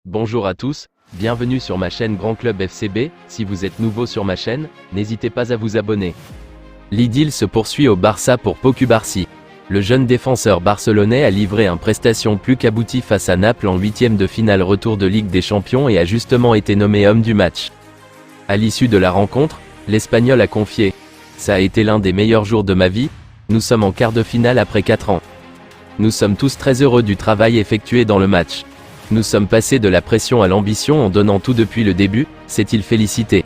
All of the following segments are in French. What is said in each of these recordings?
Bonjour à tous, bienvenue sur ma chaîne Grand Club FCB. Si vous êtes nouveau sur ma chaîne, n'hésitez pas à vous abonner. L'idylle se poursuit au Barça pour Pau Cubarsí. Le jeune défenseur barcelonais a livré une prestation plus qu'aboutie face à Naples en 8e de finale retour de Ligue des Champions et a justement été nommé homme du match. À l'issue de la rencontre, l'Espagnol a confié « Ça a été l'un des meilleurs jours de ma vie, nous sommes en quart de finale après 4 ans. Nous sommes tous très heureux du travail effectué dans le match. Nous sommes passés de la pression à l'ambition en donnant tout depuis le début », s'est-il félicité.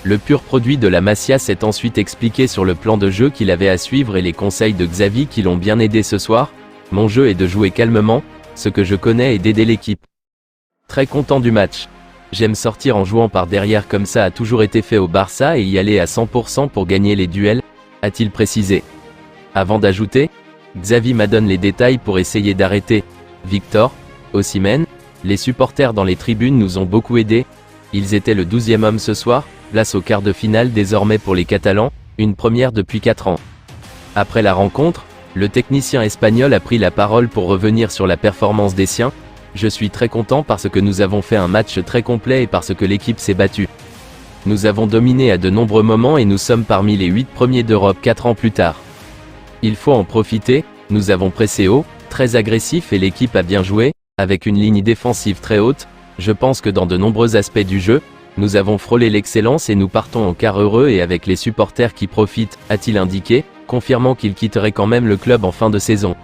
Le pur produit de la Masia s'est ensuite expliqué sur le plan de jeu qu'il avait à suivre et les conseils de Xavi qui l'ont bien aidé ce soir. « Mon jeu est de jouer calmement, ce que je connais est d'aider l'équipe. Très content du match. J'aime sortir en jouant par derrière comme ça a toujours été fait au Barça et y aller à 100% pour gagner les duels », a-t-il précisé. Avant d'ajouter, Xavi m'a donné les détails pour essayer d'arrêter Victor Osimhen. Les supporters dans les tribunes nous ont beaucoup aidés. Ils étaient le 12e homme ce soir, place au quart de finale désormais pour les Catalans, une première depuis 4 ans. Après la rencontre, le technicien espagnol a pris la parole pour revenir sur la performance des siens. « Je suis très content parce que nous avons fait un match très complet et parce que l'équipe s'est battue. Nous avons dominé à de nombreux moments et nous sommes parmi les 8 premiers d'Europe 4 ans plus tard. Il faut en profiter, nous avons pressé haut, très agressif et l'équipe a bien joué, avec une ligne défensive très haute. Je pense que dans de nombreux aspects du jeu, nous avons frôlé l'excellence et nous partons en quart heureux et avec les supporters qui profitent, a-t-il indiqué, confirmant qu'il quitterait quand même le club en fin de saison.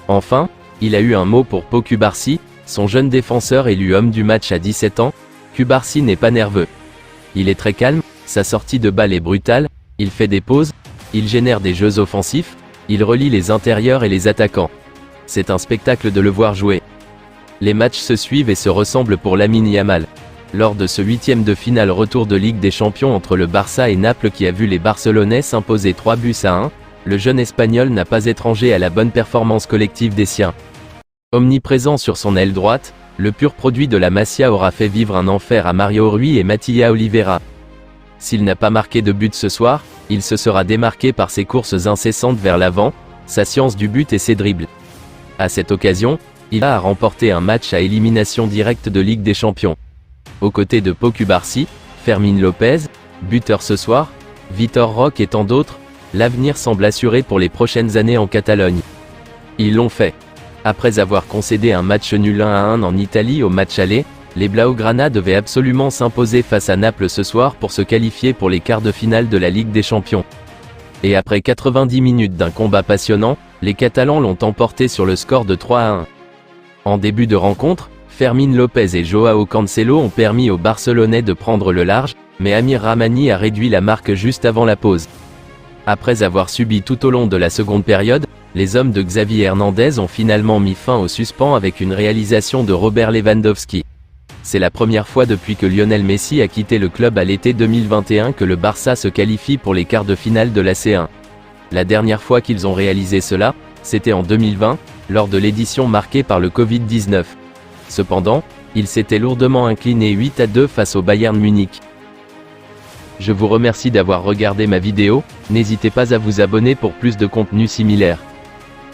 Enfin, il a eu un mot pour Pau Cubarsí, son jeune défenseur élu homme du match à 17 ans. Cubarsí n'est pas nerveux. Il est très calme, sa sortie de balle est brutale, il fait des pauses, il génère des jeux offensifs, il relie les intérieurs et les attaquants. C'est un spectacle de le voir jouer. Les matchs se suivent et se ressemblent pour Lamine Yamal. Lors de ce 8e de finale retour de Ligue des Champions entre le Barça et Naples qui a vu les Barcelonais s'imposer 3-1, le jeune Espagnol n'a pas étrangé à la bonne performance collective des siens. Omniprésent sur son aile droite, le pur produit de la Masia aura fait vivre un enfer à Mario Rui et Matías Oliveira. S'il n'a pas marqué de but ce soir, il se sera démarqué par ses courses incessantes vers l'avant, sa science du but et ses dribbles. À cette occasion, il a remporté un match à élimination directe de Ligue des Champions. Aux côtés de Pau Cubarsí, Fermín López, buteur ce soir, Vitor Roque et tant d'autres, l'avenir semble assuré pour les prochaines années en Catalogne. Ils l'ont fait. Après avoir concédé un match nul 1-1 en Italie au match aller, les Blaugrana devaient absolument s'imposer face à Naples ce soir pour se qualifier pour les quarts de finale de la Ligue des Champions. Et après 90 minutes d'un combat passionnant, les Catalans l'ont emporté sur le score de 3-1. En début de rencontre, Fermín López et Joao Cancelo ont permis aux Barcelonais de prendre le large, mais Amir Rahmani a réduit la marque juste avant la pause. Après avoir subi tout au long de la seconde période, les hommes de Xavi Hernandez ont finalement mis fin au suspens avec une réalisation de Robert Lewandowski. C'est la première fois depuis que Lionel Messi a quitté le club à l'été 2021 que le Barça se qualifie pour les quarts de finale de la C1. La dernière fois qu'ils ont réalisé cela, c'était en 2020, lors de l'édition marquée par le Covid-19. Cependant, ils s'étaient lourdement inclinés 8-2 face au Bayern Munich. Je vous remercie d'avoir regardé ma vidéo, n'hésitez pas à vous abonner pour plus de contenu similaire.